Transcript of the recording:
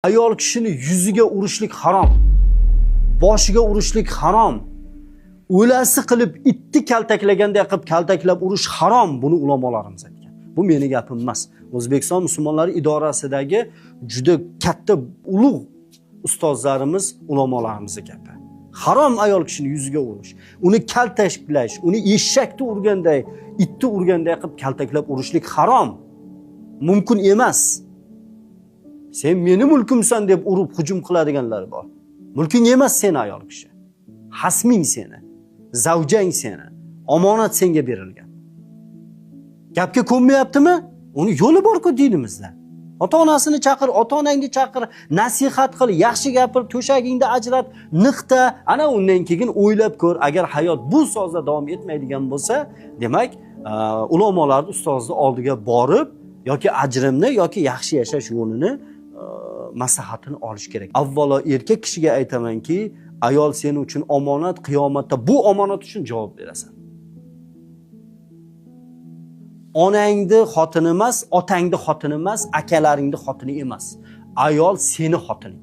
Ayol kishini yuziga urishlik harom. Boshiga urishlik harom. O'lasi qilib itni kaltaklaganda qilib kaltaklab urish harom. Buni ulamolarimiz aytgan. Bu meni gapim emas. O'zbekiston musulmonlari idorasidagi juda katta ulug' ustozlarimiz, ulamolarimizning gapi. Harom ayol kishini yuziga urish, uni kaltaklash, uni eshakni urganday, itni urganday qilib kaltaklab urishlik harom. Mumkin emas. Sen meni mulkimsan deb urib hujum qiladiganlar bor. Mulking emas sen ayol kishi. Hasming seni, zavjang seni, omonat senga berilgan. Gapga ko'nmayaptimi? Uni yo'li bor-ku dinimizda. Ota-onasini chaqir, ota-onangni chaqir, nasihat qil, yaxshi gapir, to'shagingda ajrat, niqta, ana undan keyin o'ylab ko'r. Agar hayot bu sozda davom etmaydigan bo'lsa, demak, ulamolarning ustozni oldiga borib yoki ajrimni yoki yaxshi yashash yo'lini maslahatini olish kerak. Avvalo erkak kishiga aytamanki, ayol seni uchun omonat, qiyomatda bu omonat uchun javob berasan. Onangni xotini emas, otangni xotini emas, akalaringni xotini emas. Ayol seni xotining.